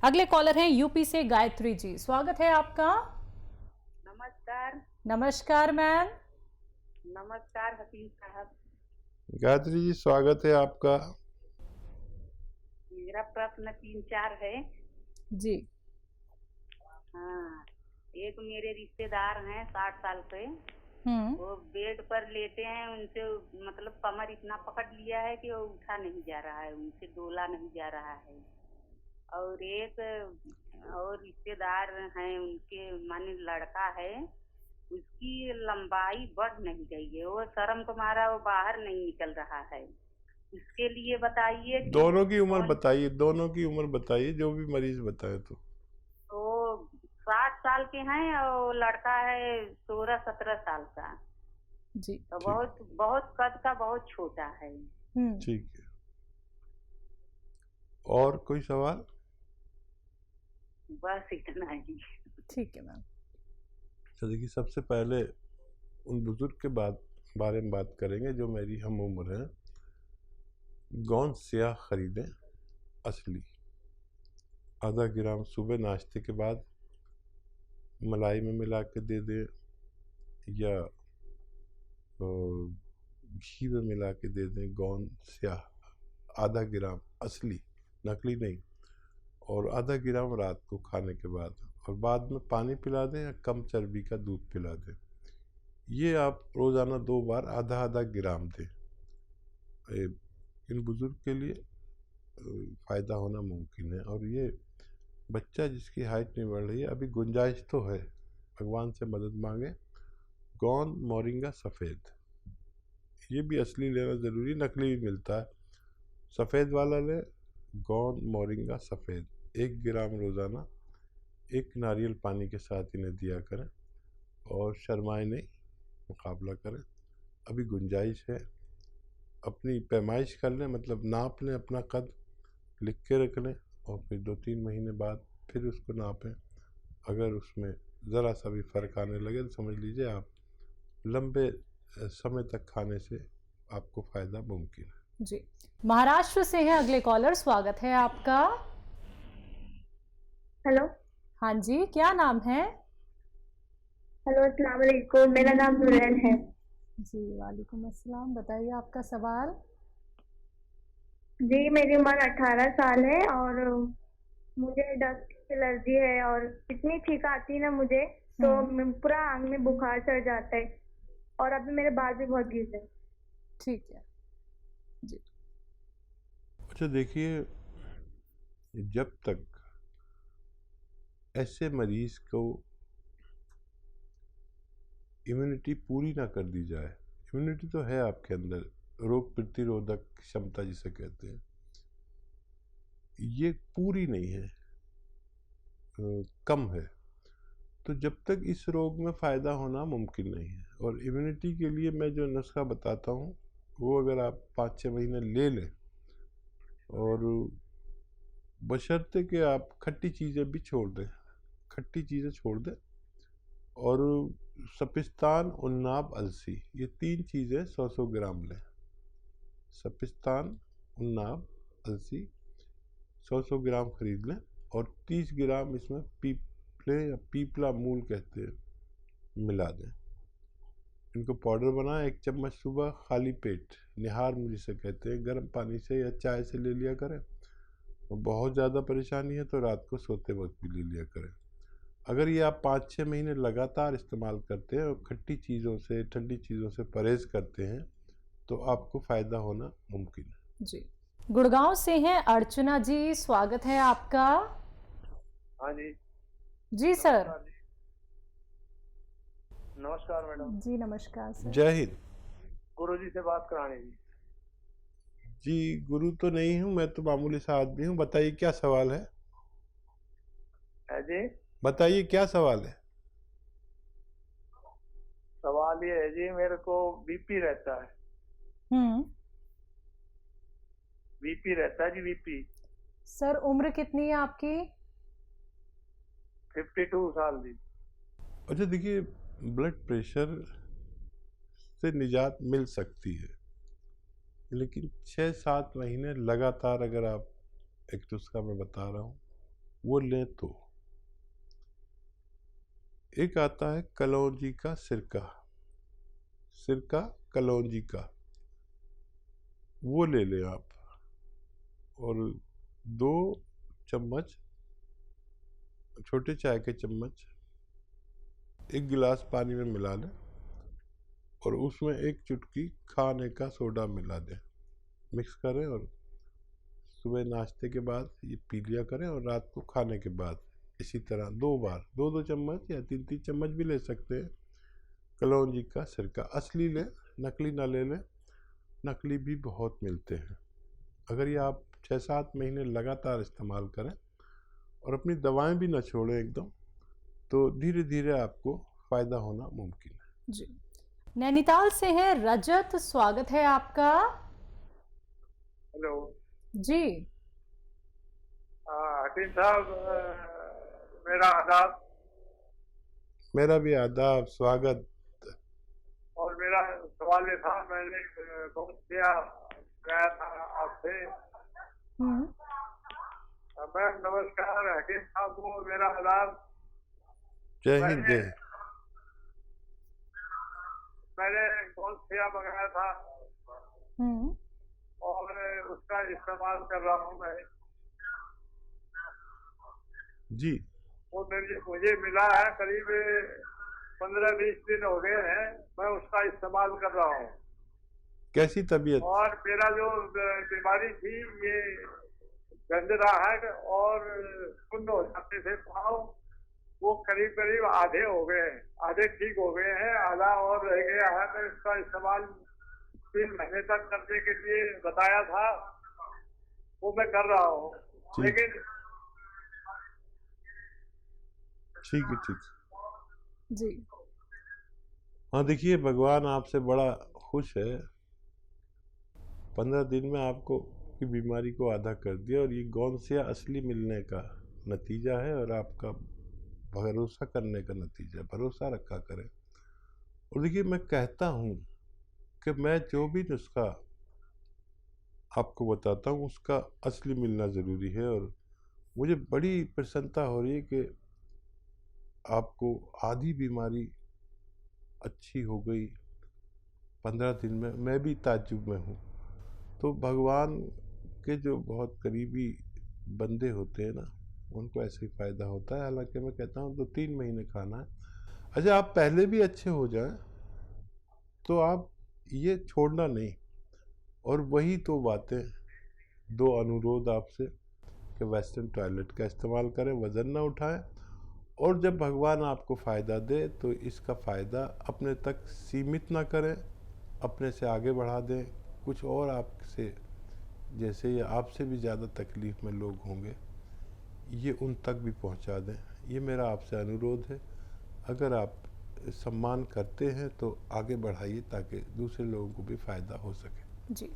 अगले कॉलर हैं यूपी से गायत्री जी, स्वागत है आपका। नमस्कार। नमस्कार मैम। नमस्कार हकीम साहब। गायत्री जी स्वागत है आपका। मेरा प्रश्न 3-4 है जी। हाँ, एक मेरे रिश्तेदार हैं 60 साल के। वो बेड पर लेटे हैं, उनसे मतलब कमर इतना पकड़ लिया है कि वो उठा नहीं जा रहा है, उनसे डोला नहीं जा रहा है। और एक और रिश्तेदार हैं, उनके माने लड़का है, उसकी लंबाई बढ़ नहीं रही है, वो शर्म को मारा वो बाहर नहीं निकल रहा है। इसके लिए बताइए। दोनों की उम्र बताइए, दोनों की उम्र बताइए, जो भी मरीज बताए। तो 60 साल के हैं और लड़का है 16-17 साल का। जी। तो बहुत बहुत कद का बहुत छोटा है। ठीक है, और कोई सवाल? बस इतना ही। ठीक है मैम। तो देखिए, सबसे पहले उन बुजुर्ग के बारे में बात करेंगे जो मेरी हम उम्र है। गोंद स्याह खरीदें असली, आधा ग्राम सुबह नाश्ते के बाद मलाई में मिला के दे दें या घी में मिला के दे दें। गोंद स्याह आधा ग्राम असली, नकली नहीं, और आधा ग्राम रात को खाने के बाद, और बाद में पानी पिला दें या कम चर्बी का दूध पिला दें। ये आप रोज़ाना 2 बार आधा आधा ग्राम दें। इन बुजुर्ग के लिए फ़ायदा होना मुमकिन है। और ये बच्चा जिसकी हाइट नहीं बढ़ रही है, अभी गुंजाइश तो है, भगवान से मदद मांगे। गोंद मोरिंगा सफ़ेद, ये भी असली लेना ज़रूरी, नकली भी मिलता है। सफ़ेद वाला लें, गोंद मोरिंगा सफ़ेद 1 ग्राम रोज़ाना 1 नारियल पानी के साथ इन्हें दिया करें, और शर्माए नहीं, मुकाबला करें। अभी गुंजाइश है, अपनी पैमाइश कर लें, मतलब नाप लें, अपना कद लिख के रख लें, और फिर 2-3 महीने बाद फिर उसको नापें। अगर उसमें ज़रा सा भी फ़र्क आने लगे तो समझ लीजिए आप लंबे समय तक खाने से आपको फ़ायदा मुमकिन है। जी। महाराष्ट्र से हैं अगले कॉलर, स्वागत है आपका। हेलो। हाँ जी, क्या नाम है? हेलो, अस्सलाम वालेकुम, मेरा नाम नूरैन है। जी वालेकुम अस्सलाम, बताइए आपका सवाल। जी, मेरी उम्र 18 साल है और मुझे डस्ट एलर्जी है, और इतनी छींक आती है ना मुझे, तो पूरा आंग में बुखार चढ़ जाता है, और अभी मेरे बाल भी बहुत गिर रहे। ठीक है जी। अच्छा देखिए, जब तक ऐसे मरीज को इम्यूनिटी पूरी ना कर दी जाए, इम्यूनिटी तो है आपके अंदर, रोग प्रतिरोधक क्षमता जिसे कहते हैं, ये पूरी नहीं है, कम है, तो जब तक इस रोग में फ़ायदा होना मुमकिन नहीं है। और इम्यूनिटी के लिए मैं जो नुस्खा बताता हूँ, वो अगर आप 5-6 महीने ले लें, और बशर्ते कि आप खट्टी चीज़ें भी छोड़ दें, खट्टी चीज़ें छोड़ दें, और सपिस्तान, उन्नाब, अलसी, ये 3 चीज़ें 100-100 ग्राम लें। सपिस्तान, उन्नाब, अलसी 100-100 ग्राम खरीद लें, और 30 ग्राम इसमें पीपले या पीपला मूल कहते हैं, मिला दें। इनको पाउडर बनाएं, 1 चम्मच सुबह खाली पेट, निहार मुझे से कहते हैं, गर्म पानी से या चाय से ले लिया करें। और बहुत ज़्यादा परेशानी है तो रात को सोते वक्त भी ले लिया करें। अगर ये आप 5-6 महीने लगातार इस्तेमाल करते हैं और खट्टी चीज़ों से, ठंडी चीज़ों से परहेज करते हैं, तो आपको फ़ायदा होना मुमकिन है। जी। गुड़गांव से हैं अर्चना जी, स्वागत है आपका। हाँ जी। जी सर। नमस्कार मैडम। जी नमस्कार सर। जय हिंद। गुरु जी से बात करानी जी। जी, गुरु तो नहीं हूँ मैं, तो मामूली सा आदमी हूँ। बताइए क्या सवाल है? जी बताइए क्या सवाल है? सवाल ये है जी, मेरे को बीपी रहता है। बीपी रहता है जी, बीपी। सर उम्र कितनी है आपकी? 52 साल जी। अच्छा देखिए, ब्लड प्रेशर से निजात मिल सकती है, लेकिन 6-7 महीने लगातार अगर आप, एक नुस्खा मैं बता रहा हूँ, वो लें तो। एक आता है कलौंजी का सिरका, सिरका कलौंजी का, वो ले लें आप। और 2 चम्मच, छोटे चाय के चम्मच 1 गिलास पानी में मिला लें और उसमें 1 चुटकी खाने का सोडा मिला दें। मिक्स करें और सुबह नाश्ते के बाद ये पी लिया करें और रात को खाने के बाद इसी तरह 2 बार 2-2 चम्मच या 3-3 चम्मच भी ले सकते हैं कलौंजी का सिरका। असली लें, नकली ना ले लें, नकली भी बहुत मिलते हैं। अगर ये आप 6-7 महीने लगातार इस्तेमाल करें और अपनी दवाएं भी ना छोड़ें एकदम, तो धीरे धीरे आपको फ़ायदा होना मुमकिन है। जी, नैनीताल से है रजत, स्वागत है आपका। हेलो जी, हकीम साहब, मेरा आदाब। मेरा भी आदाब, स्वागत। और मेरा सवाल ये था, मैंने बहुत किया गया था आपसे। मैम नमस्कार, हकीम साहब को मेरा आदाब। जय हिंद। मैंने बहुत किया मंगाया था और उसका इस्तेमाल कर रहा हूँ मैं जी। वो मुझे मिला है, करीब 15-20 दिन हो गए हैं मैं उसका इस्तेमाल कर रहा हूँ। कैसी तबीयत? और मेरा जो बीमारी थी, ये गंजरा है और सुन्न हो जाते थे पाँव, वो करीब करीब आधे हो गए हैं, आधे ठीक हो गए हैं, आधा और रह गया है। मैं इसका इस्तेमाल 3 महीने तक करने के लिए बताया था, वो मैं कर रहा हूँ। लेकिन ठीक है, ठीक जी। हाँ, देखिए भगवान आपसे बड़ा खुश है। 15 दिन में आपको की बीमारी को आधा कर दिया और ये गौनसिया असली मिलने का नतीजा है और आपका भरोसा करने का नतीजा। भरोसा रखा करें। और देखिए, मैं कहता हूँ कि मैं जो भी नुस्खा आपको बताता हूँ उसका असली मिलना ज़रूरी है। और मुझे बड़ी प्रसन्नता हो रही है कि आपको आधी बीमारी अच्छी हो गई 15 दिन में। मैं भी ताज्जुब में हूँ। तो भगवान के जो बहुत करीबी बंदे होते हैं ना, उनको ऐसे ही फ़ायदा होता है। हालांकि मैं कहता हूँ 2-3 महीने खाना है। अच्छा, आप पहले भी अच्छे हो जाएं तो आप ये छोड़ना नहीं। और वही तो बातें, 2 अनुरोध आपसे कि वेस्टर्न टॉयलेट का इस्तेमाल करें, वज़न ना उठाएं, और जब भगवान आपको फ़ायदा दे तो इसका फ़ायदा अपने तक सीमित ना करें, अपने से आगे बढ़ा दें। कुछ और आपसे, जैसे ये आपसे भी ज़्यादा तकलीफ़ में लोग होंगे, ये उन तक भी पहुंचा दें। ये मेरा आपसे अनुरोध है। अगर आप सम्मान करते हैं तो आगे बढ़ाइए ताकि दूसरे लोगों को भी फ़ायदा हो सके। जी,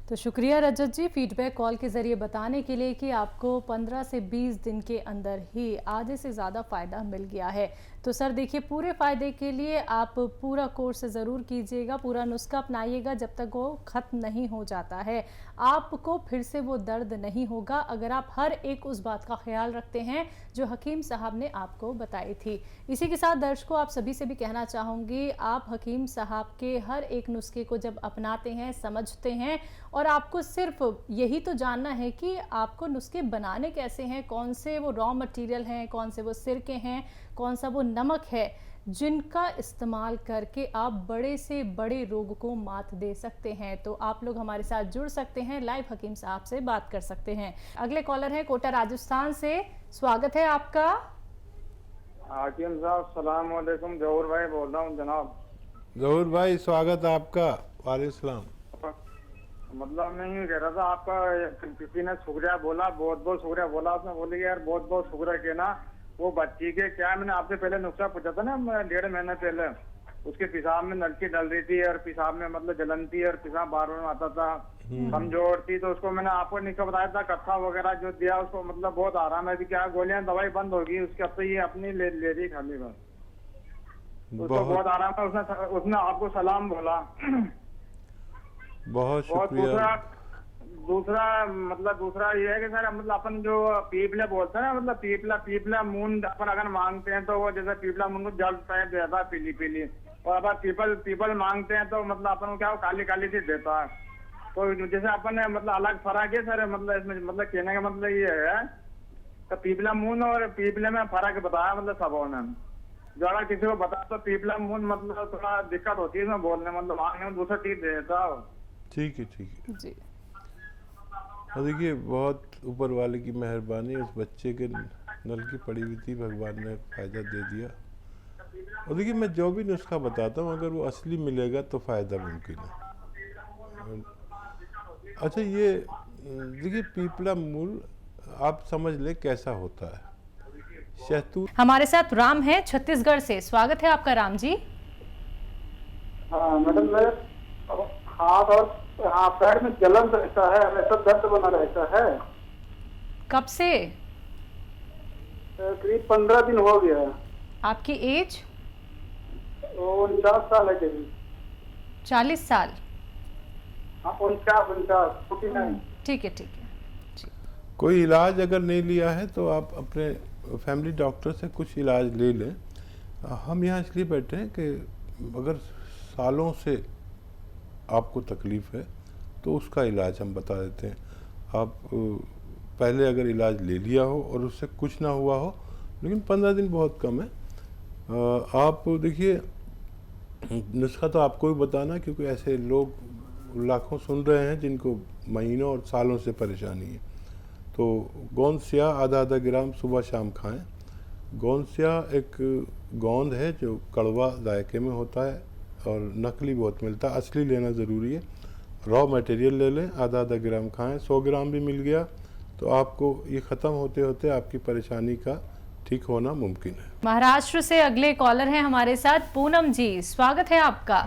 तो शुक्रिया रजत जी फीडबैक कॉल के ज़रिए बताने के लिए कि आपको 15 से 20 दिन के अंदर ही आधे से ज़्यादा फ़ायदा मिल गया है। तो सर देखिए, पूरे फ़ायदे के लिए आप पूरा कोर्स ज़रूर कीजिएगा, पूरा नुस्खा अपनाइएगा जब तक वो ख़त्म नहीं हो जाता है। आपको फिर से वो दर्द नहीं होगा अगर आप हर एक उस बात का ख्याल रखते हैं जो हकीम साहब ने आपको बताई थी। इसी के साथ दर्शकों, आप सभी से भी कहना चाहूँगी, आप हकीम साहब के हर एक नुस्खे को जब अपनाते हैं, समझते हैं, और आपको सिर्फ यही तो जानना है कि आपको नुस्खे बनाने कैसे हैं, कौन से वो रॉ मटेरियल हैं, कौन से वो सिरके हैं, कौन सा वो नमक है, जिनका इस्तेमाल करके आप बड़े से बड़े रोग को मात दे सकते हैं। तो आप लोग हमारे साथ जुड़ सकते हैं, लाइव हकीम साहब से बात कर सकते हैं। अगले कॉलर हैं कोटा राजस्थान से, स्वागत है आपका। हकीम साहब सलाम वालेकुम, जहूर भाई बोल रहा हूँ जनाब। जहूर भाई, स्वागत है आपका। वालेकुम सलाम। मतलब मैं ये कह रहा था, आपका किसी ने शुक्रिया बोला, बहुत बहुत शुक्रिया बोला। उसने बोले यार बहुत बहुत शुक्रिया के ना, वो बच्ची के क्या, मैंने आपसे पहले नुस्खा पूछा था ना 1.5 महीने पहले, उसके पेशाब में नलकी डल रही थी और पेशाब में मतलब जलन थी और पेशाब बार बार आता था, कमजोर थी। तो उसको मैंने आपको नुस्खा बताया था, कत्था वगैरह जो दिया उसको, मतलब बहुत आराम है। अभी क्या गोलियां दवाई बंद होगी उसके, अब तो ये अपनी ले रही खाली बस, उसको बहुत आराम है। उसने आपको सलाम बोला। बहुत शुक्रिया। दूसरा ये है कि सर मतलब अपन जो पीपला बोलते हैं ना, मतलब पीपला मून अपन अगर मांगते हैं तो वो जैसे पीपला मून को जल टाइप देता है पीली पीली, और अगर पीपल मांगते हैं तो मतलब अपन को क्या काली काली सी देता है। तो जैसे अपन मतलब अलग फर्क है सर, मतलब इसमें मतलब कहने का मतलब ये है तो पीपला मून और पीपले में फर्क बताया मतलब सबों ने। जो अगर किसी को बता तो पीपला मून मतलब थोड़ा दिक्कत होती है इसमें बोलने, मतलब मांगने में दूसरा चीज दे देता है। ठीक है जी। और देखिए बहुत ऊपर वाले की मेहरबानी, उस बच्चे के नल की पड़ी हुई थी, भगवान ने फ़ायदा दे दिया। और देखिए मैं जो भी नुस्खा बताता हूँ अगर वो असली मिलेगा तो फ़ायदा मुमकिन है। अच्छा ये देखिए पीपला मूल आप समझ ले कैसा होता है। शहतूत। हमारे साथ राम है छत्तीसगढ़ से, स्वागत है आपका राम जी। हाँ मैडम, मेरे हाथ और पैर में जलन रहता है, हमेशा दर्द बना रहता है। कब से? करीब 15 दिन हो गया। आपकी एज? 49 साल है जी। 40 साल? हाँ 49। ठीक है जी। कोई इलाज अगर नहीं लिया है तो आप अपने फैमिली डॉक्टर से कुछ इलाज ले लें। हम यहाँ इसलिए बैठे हैं कि अगर सालों से आपको तकलीफ़ है तो उसका इलाज हम बता देते हैं। आप पहले अगर इलाज ले लिया हो और उससे कुछ ना हुआ हो, लेकिन 15 दिन बहुत कम है। आप देखिए नुस्खा तो आपको भी बताना, क्योंकि ऐसे लोग लाखों सुन रहे हैं जिनको महीनों और सालों से परेशानी है। तो गोंद स्याह आधा ग्राम सुबह शाम खाएं। गोंद स्याह एक गोंद है जो कड़वा जायके में होता है और नकली बहुत मिलता है, असली लेना ज़रूरी है। रॉ मटेरियल ले लें, आधा ग्राम खाएं। 100 ग्राम भी मिल गया तो आपको ये ख़त्म होते होते आपकी परेशानी का ठीक होना मुमकिन है। महाराष्ट्र से अगले कॉलर हैं हमारे साथ, पूनम जी, स्वागत है आपका।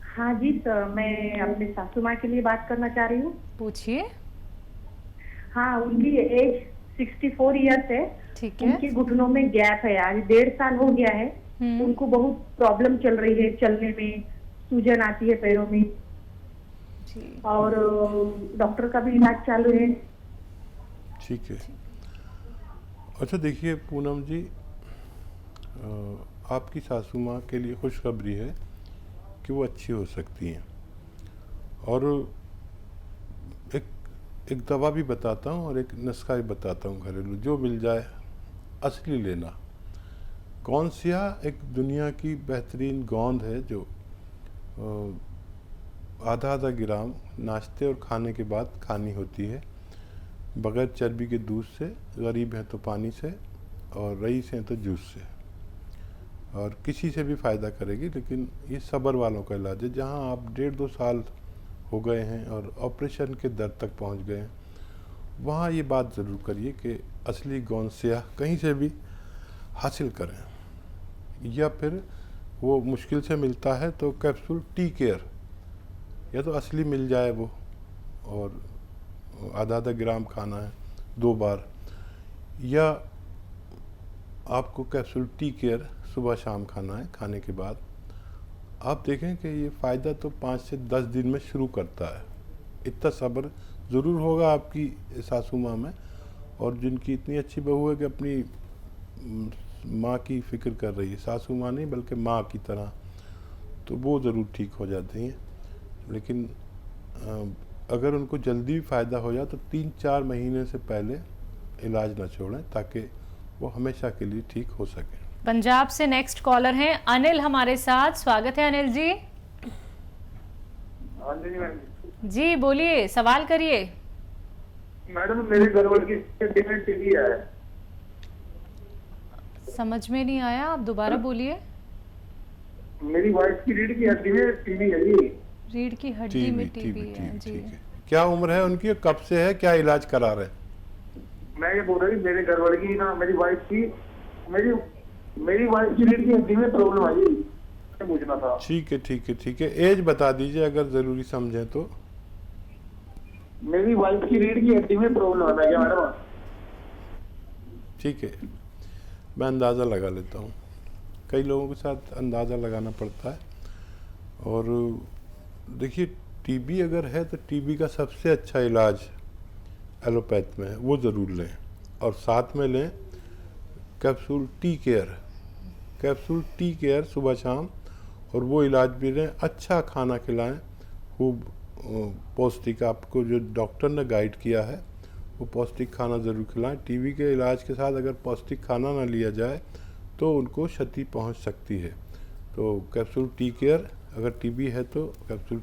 हाँ जी सर, मैं अपने सासू माँ के लिए बात करना चाह रही हूँ। पूछिए। हाँ, उनकी एज 64 ईयर्स है। ठीक है। उनके घुटनों में गैप है, आज 1.5 साल हो गया है। उनको बहुत प्रॉब्लम चल रही है, चलने में सूजन आती है पैरों में जी। और डॉक्टर का भी इलाज चालू है। ठीक है। अच्छा देखिए पूनम जी, आपकी सासू माँ के लिए खुशखबरी है कि वो अच्छी हो सकती हैं। और एक दवा भी बताता हूँ और एक नुस्खा भी बताता हूँ घरेलू, जो मिल जाए असली लेना। गोंद स्याह एक दुनिया की बेहतरीन गोंद है जो आधा ग्राम नाश्ते और खाने के बाद खानी होती है, बगैर चर्बी के दूध से, गरीब हैं तो पानी से और रईस हैं तो जूस से। और किसी से भी फ़ायदा करेगी, लेकिन ये सब्र वालों का इलाज है। जहाँ आप 1.5-2 साल हो गए हैं और ऑपरेशन के दर तक पहुँच गए हैं, वहाँ ये बात ज़रूर करिए कि असली गोंद स्याह कहीं से भी हासिल करें, या फिर वो मुश्किल से मिलता है तो कैप्सूल टी केयर, या तो असली मिल जाए वो, और आधा ग्राम खाना है 2 बार, या आपको कैप्सूल टी केयर सुबह शाम खाना है खाने के बाद। आप देखें कि ये फ़ायदा तो 5 से 10 दिन में शुरू करता है। इतना सब्र ज़रूर होगा आपकी सासू माँ में, और जिनकी इतनी अच्छी बहू है कि अपनी माँ की फ़िक्र कर रही है, सासू माँ नहीं बल्कि माँ की तरह, तो वो ज़रूर ठीक हो जाती हैं। लेकिन अगर उनको जल्दी फ़ायदा हो जाए तो 3-4 महीने से पहले इलाज ना छोड़ें, ताकि वो हमेशा के लिए ठीक हो सके। पंजाब से नेक्स्ट कॉलर हैं अनिल हमारे साथ, स्वागत है अनिल जी। हाँ जी बोलिए, सवाल करिए। मैडम मेरे घर वाले की टीबी है। समझ में नहीं आया, आप दोबारा बोलिए। मेरी वाइफ की रीढ़ की हड्डी में टीबी है जी। रीढ़ की हड्डी में टीबी है जी। क्या उम्र है उनकी, कब से है, क्या इलाज करा रहे हैं? मैं ये बोल रहा हूँ मेरे घर वाले की ना, मेरी वाइफ की रीढ़ की हड्डी में प्रॉब्लम आई, पूछना था। ठीक है। एज बता दीजिए अगर ज़रूरी समझें तो। मेरी वाइफ की रीढ़ की हड्डी में प्रॉब्लम है क्या मैडम? ठीक है, मैं अंदाज़ा लगा लेता हूँ। कई लोगों के साथ अंदाज़ा लगाना पड़ता है। और देखिए टीबी अगर है तो टीबी का सबसे अच्छा इलाज एलोपैथ में है, वो ज़रूर लें। और साथ में लें capsule tea care, capsule tea care सुबह शाम, और वो इलाज भी लें। अच्छा खाना खिलाएं, खूब पौष्टिक, आपको जो डॉक्टर ने गाइड किया है वो पौष्टिक खाना ज़रूर खिलाएं। टीबी के इलाज के साथ अगर पौष्टिक खाना ना लिया जाए तो उनको क्षति पहुंच सकती है। तो कैप्सूल टी केयर, अगर टीबी है तो कैप्सूल